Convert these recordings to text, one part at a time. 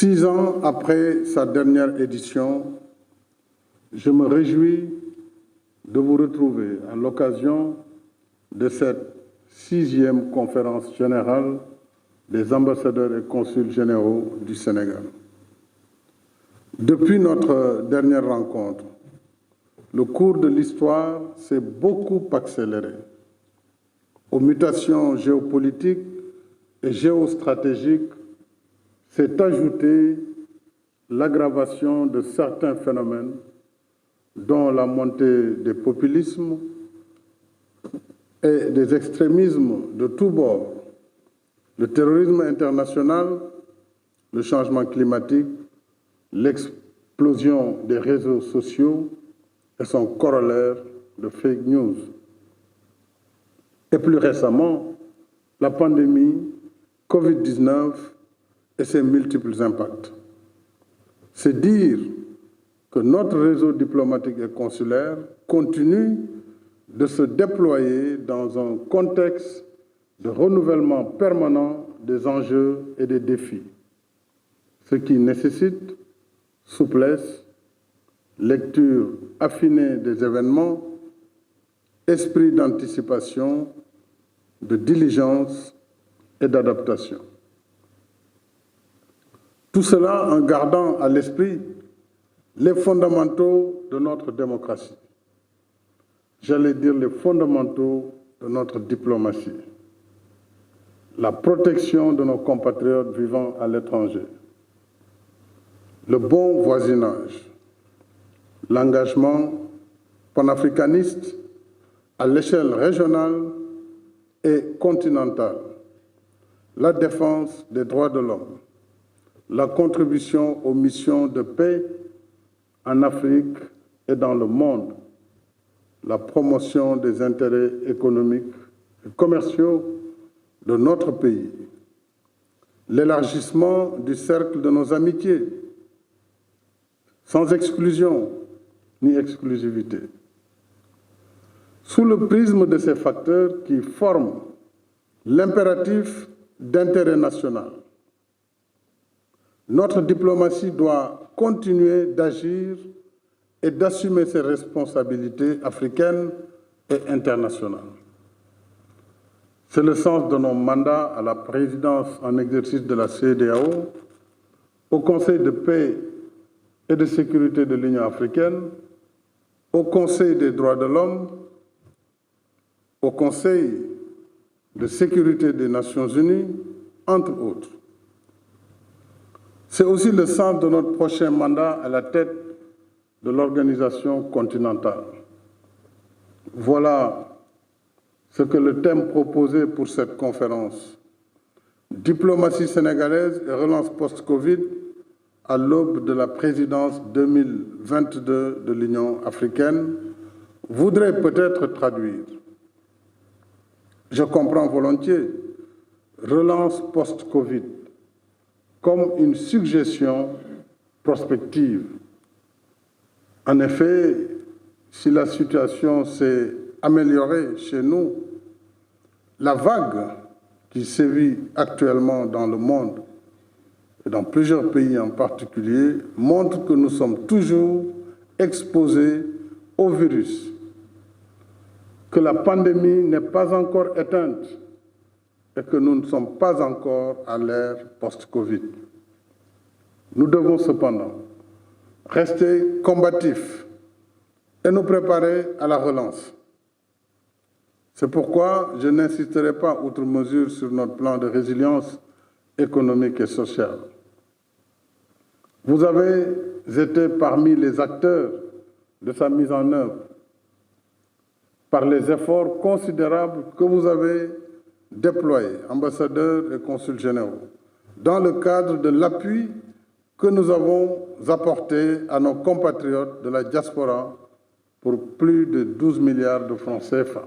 6 ans après sa dernière édition, je me réjouis de vous retrouver à l'occasion de cette 6e conférence générale des ambassadeurs et consuls généraux du Sénégal. Depuis notre dernière rencontre, le cours de l'histoire s'est beaucoup accéléré. Aux mutations géopolitiques et géostratégiques s'est ajoutée l'aggravation de certains phénomènes, dont la montée des populismes et des extrémismes de tous bords, le terrorisme international, le changement climatique, l'explosion des réseaux sociaux et son corollaire de fake news. Et plus récemment, la pandémie Covid-19 et ses multiples impacts. C'est dire que notre réseau diplomatique et consulaire continue de se déployer dans un contexte de renouvellement permanent des enjeux et des défis, ce qui nécessite souplesse, lecture affinée des événements, esprit d'anticipation, de diligence et d'adaptation. Tout cela en gardant à l'esprit les fondamentaux de notre démocratie. J'allais dire les fondamentaux de notre diplomatie. La protection de nos compatriotes vivant à l'étranger. Le bon voisinage. L'engagement panafricaniste à l'échelle régionale et continentale. La défense des droits de l'homme. La contribution aux missions de paix en Afrique et dans le monde, la promotion des intérêts économiques et commerciaux de notre pays, l'élargissement du cercle de nos amitiés, sans exclusion ni exclusivité. Sous le prisme de ces facteurs qui forment l'impératif d'intérêt national, notre diplomatie doit continuer d'agir et d'assumer ses responsabilités africaines et internationales. C'est le sens de nos mandats à la présidence en exercice de la CEDEAO, au Conseil de paix et de sécurité de l'Union africaine, au Conseil des droits de l'homme, au Conseil de sécurité des Nations unies, entre autres. C'est aussi le sens de notre prochain mandat à la tête de l'organisation continentale. Voilà ce que le thème proposé pour cette conférence, diplomatie sénégalaise et relance post-Covid à l'aube de la présidence 2022 de l'Union africaine, voudrait peut-être traduire. Je comprends volontiers relance post-Covid comme une suggestion prospective. En effet, si la situation s'est améliorée chez nous, la vague qui sévit actuellement dans le monde, et dans plusieurs pays en particulier, montre que nous sommes toujours exposés au virus, que la pandémie n'est pas encore éteinte et que nous ne sommes pas encore à l'ère post-Covid. Nous devons cependant rester combatifs et nous préparer à la relance. C'est pourquoi je n'insisterai pas outre mesure sur notre plan de résilience économique et sociale. Vous avez été parmi les acteurs de sa mise en œuvre par les efforts considérables que vous avez déployés, ambassadeurs et consuls généraux, dans le cadre de l'appui que nous avons apporté à nos compatriotes de la diaspora pour plus de 12 milliards de francs CFA.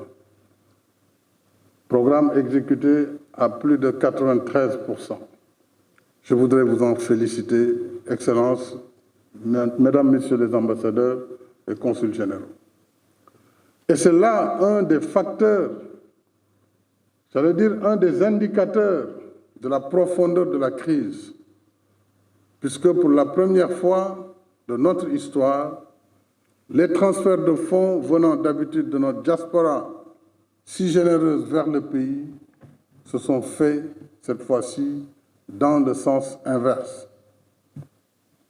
Programme exécuté à plus de 93%. Je voudrais vous en féliciter, Excellences, Mesdames, Messieurs les ambassadeurs et consuls généraux. Et c'est là un des facteurs, j'allais dire un des indicateurs de la profondeur de la crise, puisque pour la première fois de notre histoire, les transferts de fonds venant d'habitude de notre diaspora si généreuse vers le pays se sont faits, cette fois-ci, dans le sens inverse.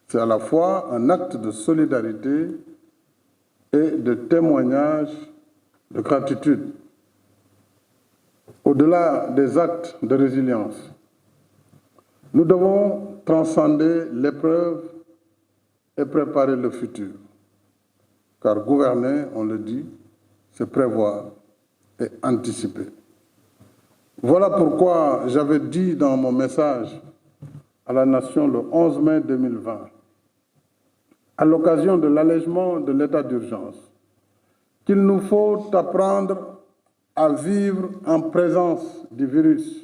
C'est à la fois un acte de solidarité et de témoignage de gratitude. Au-delà des actes de résilience, nous devons transcender l'épreuve et préparer le futur. Car gouverner, on le dit, c'est prévoir et anticiper. Voilà pourquoi j'avais dit dans mon message à la Nation le 11 mai 2020, à l'occasion de l'allègement de l'état d'urgence, qu'il nous faut apprendre à vivre en présence du virus,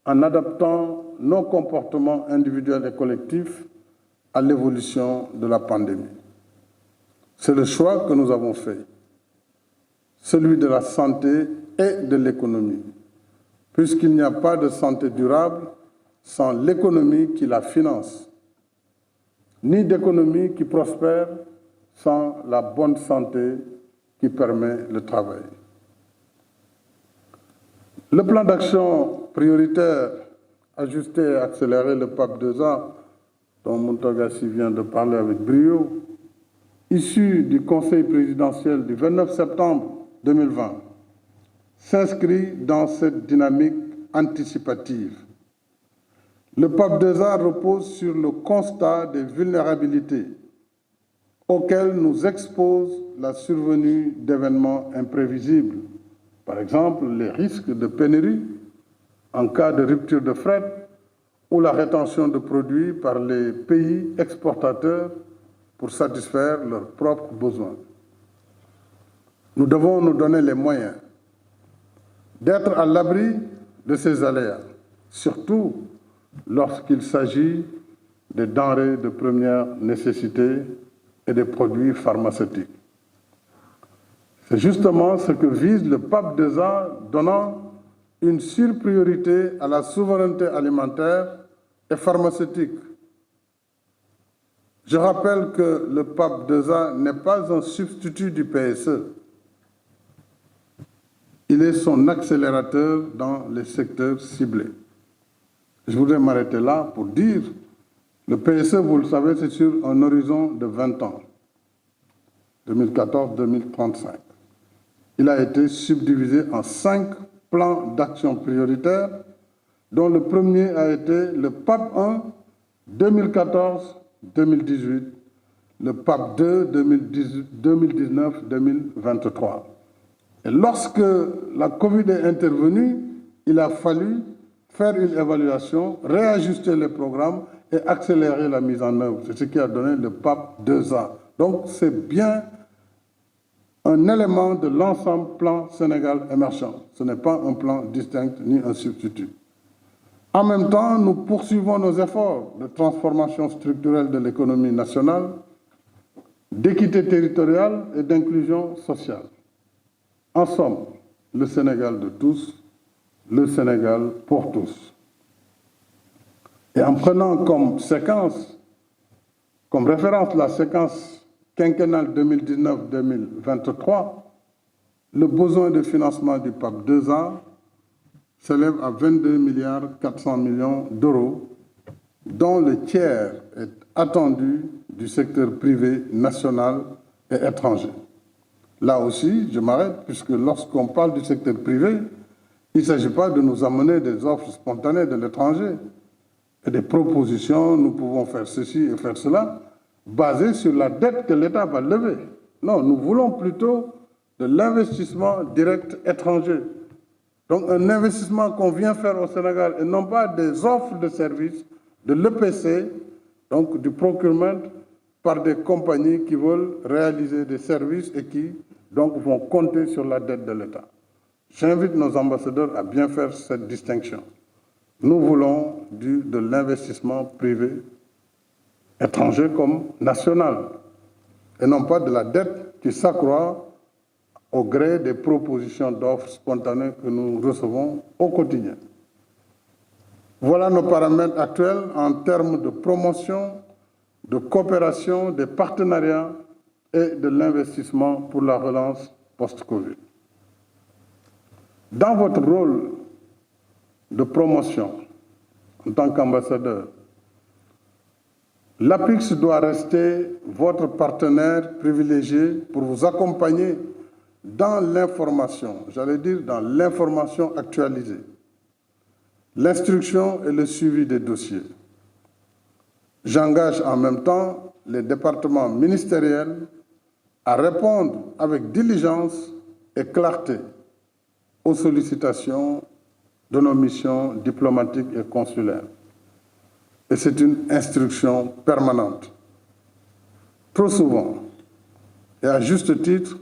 en adaptant nos comportements individuels et collectifs à l'évolution de la pandémie. C'est le choix que nous avons fait, celui de la santé et de l'économie, puisqu'il n'y a pas de santé durable sans l'économie qui la finance, ni d'économie qui prospère sans la bonne santé qui permet le travail. Le plan d'action prioritaire ajusté et accéléré, le PAP 2A, dont Montagassi vient de parler avec brio, issu du Conseil présidentiel du 29 septembre 2020, s'inscrit dans cette dynamique anticipative. Le PAP 2A repose sur le constat des vulnérabilités auxquelles nous expose la survenue d'événements imprévisibles. Par exemple, les risques de pénurie en cas de rupture de fret ou la rétention de produits par les pays exportateurs pour satisfaire leurs propres besoins. Nous devons nous donner les moyens d'être à l'abri de ces aléas, surtout lorsqu'il s'agit des denrées de première nécessité et des produits pharmaceutiques. C'est justement ce que vise le PAP 2A, donnant une surpriorité à la souveraineté alimentaire et pharmaceutique. Je rappelle que le PAP 2A n'est pas un substitut du PSE. Il est son accélérateur dans les secteurs ciblés. Je voudrais m'arrêter là pour dire, le PSE, vous le savez, c'est sur un horizon de 20 ans, 2014-2035. Il a été subdivisé en 5 plans d'action prioritaires, dont le premier a été le PAP 1 2014-2018, le PAP 2 2019-2023. Et lorsque la Covid est intervenue, il a fallu faire une évaluation, réajuster les programmes et accélérer la mise en œuvre. C'est ce qui a donné le PAP 2A. Donc c'est bien un élément de l'ensemble plan Sénégal émergent. Ce n'est pas un plan distinct ni un substitut. En même temps, nous poursuivons nos efforts de transformation structurelle de l'économie nationale, d'équité territoriale et d'inclusion sociale. En somme, le Sénégal de tous, le Sénégal pour tous. Et en prenant comme référence la séquence quinquennale 2019-2023, le besoin de financement du PAP 2A s'élève à 22 400 milliards d'euros, dont le tiers est attendu du secteur privé national et étranger. Là aussi, je m'arrête, puisque lorsqu'on parle du secteur privé, il ne s'agit pas de nous amener des offres spontanées de l'étranger et des propositions, nous pouvons faire ceci et faire cela, basées sur la dette que l'État va lever. Non, nous voulons plutôt de l'investissement direct étranger. Donc un investissement qu'on vient faire au Sénégal et non pas des offres de services, de l'EPC, donc du procurement par des compagnies qui veulent réaliser des services et qui donc vont compter sur la dette de l'État. J'invite nos ambassadeurs à bien faire cette distinction. Nous voulons de l'investissement privé étranger comme national, et non pas de la dette qui s'accroît au gré des propositions d'offres spontanées que nous recevons au quotidien. Voilà nos paramètres actuels en termes de promotion, de coopération, des partenariats et de l'investissement pour la relance post-Covid. Dans votre rôle de promotion en tant qu'ambassadeur, l'APIX doit rester votre partenaire privilégié pour vous accompagner dans l'information, j'allais dire dans l'information actualisée, l'instruction et le suivi des dossiers. J'engage en même temps les départements ministériels à répondre avec diligence et clarté aux sollicitations de nos missions diplomatiques et consulaires. Et c'est une instruction permanente. Trop souvent, et à juste titre,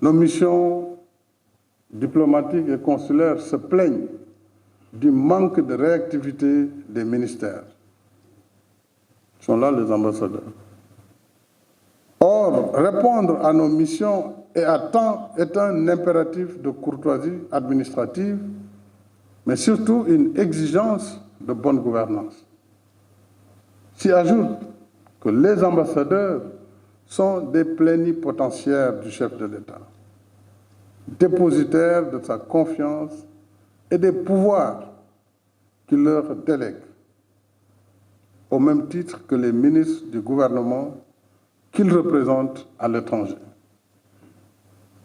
nos missions diplomatiques et consulaires se plaignent du manque de réactivité des ministères. Ils sont là les ambassadeurs. Or, répondre à nos missions et à temps est un impératif de courtoisie administrative, mais surtout une exigence de bonne gouvernance. S'y ajoute que les ambassadeurs sont des plénipotentiaires du chef de l'État, dépositaires de sa confiance et des pouvoirs qu'il leur délègue, au même titre que les ministres du gouvernement qu'ils représentent à l'étranger.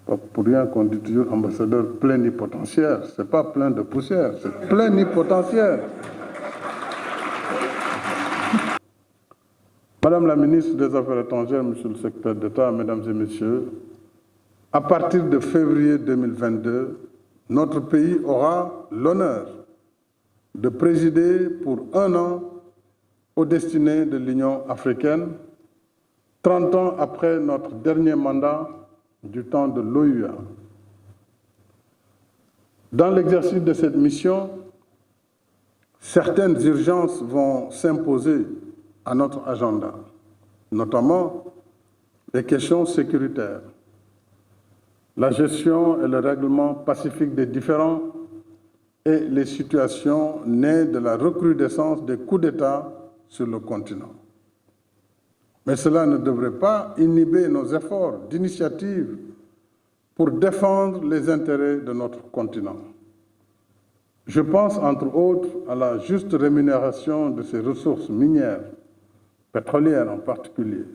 Pas pour rien qu'on dit toujours ambassadeur plénipotentiaire, ce n'est pas plein de poussière, c'est plénipotentiaire. Madame la ministre des Affaires étrangères, Monsieur le secrétaire d'État, Mesdames et Messieurs, à partir de février 2022, notre pays aura l'honneur de présider pour 1 an aux destinées de l'Union africaine, 30 ans après notre dernier mandat du temps de l'OUA. Dans l'exercice de cette mission, certaines urgences vont s'imposer à notre agenda, notamment les questions sécuritaires, la gestion et le règlement pacifique des différends et les situations nées de la recrudescence des coups d'État sur le continent. Mais cela ne devrait pas inhiber nos efforts d'initiative pour défendre les intérêts de notre continent. Je pense entre autres à la juste rémunération de ses ressources minières, pétrolières en particulier,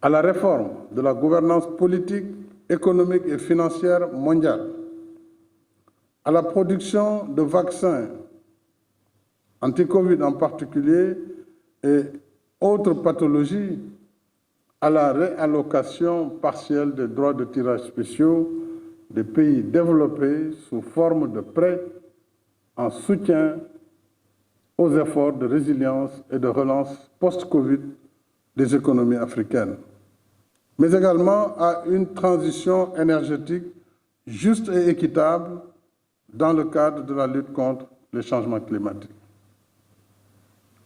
à la réforme de la gouvernance politique, économique et financière mondiale, à la production de vaccins anti-Covid en particulier et autres pathologies, à la réallocation partielle des droits de tirage spéciaux des pays développés sous forme de prêts en soutien aux efforts de résilience et de relance post-Covid des économies africaines, mais également à une transition énergétique juste et équitable dans le cadre de la lutte contre les changements climatiques.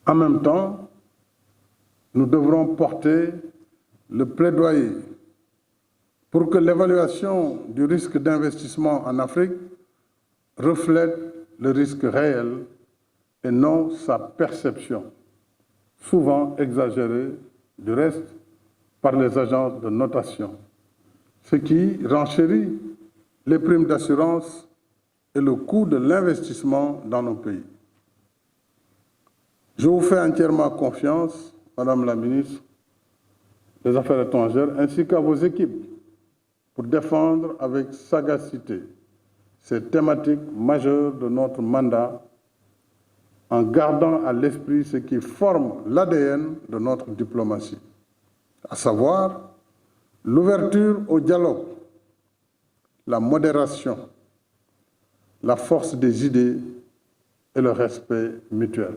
En même temps, nous devrons porter le plaidoyer pour que l'évaluation du risque d'investissement en Afrique reflète le risque réel et non sa perception, souvent exagérée du reste par les agences de notation, ce qui renchérit les primes d'assurance et le coût de l'investissement dans nos pays. Je vous fais entièrement confiance, Madame la ministre des Affaires étrangères, ainsi qu'à vos équipes, pour défendre avec sagacité ces thématiques majeures de notre mandat, en gardant à l'esprit ce qui forme l'ADN de notre diplomatie, à savoir l'ouverture au dialogue, la modération, la force des idées et le respect mutuel.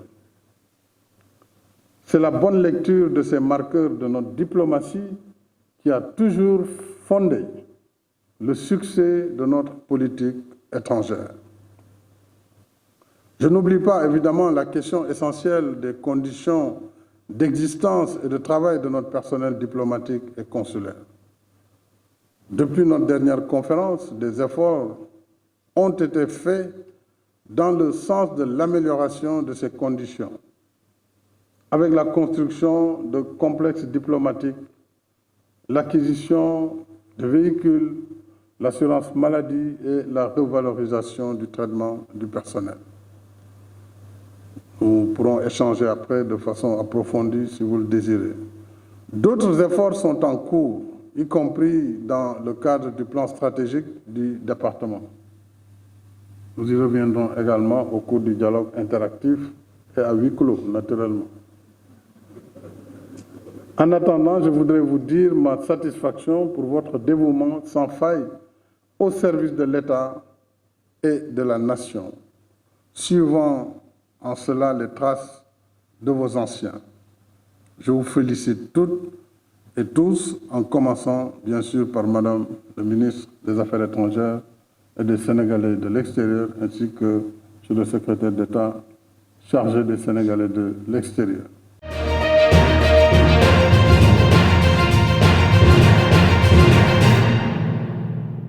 C'est la bonne lecture de ces marqueurs de notre diplomatie qui a toujours fondé le succès de notre politique étrangère. Je n'oublie pas évidemment la question essentielle des conditions d'existence et de travail de notre personnel diplomatique et consulaire. Depuis notre dernière conférence, des efforts ont été faits dans le sens de l'amélioration de ces conditions, avec la construction de complexes diplomatiques, l'acquisition de véhicules, l'assurance maladie et la revalorisation du traitement du personnel. Nous pourrons échanger après de façon approfondie si vous le désirez. D'autres efforts sont en cours, y compris dans le cadre du plan stratégique du département. Nous y reviendrons également au cours du dialogue interactif et à huis clos, naturellement. En attendant, je voudrais vous dire ma satisfaction pour votre dévouement sans faille au service de l'État et de la nation, suivant en cela les traces de vos anciens. Je vous félicite toutes et tous, en commençant bien sûr par Madame le ministre des Affaires étrangères et des Sénégalais de l'extérieur, ainsi que sur le secrétaire d'État chargé des Sénégalais de l'extérieur.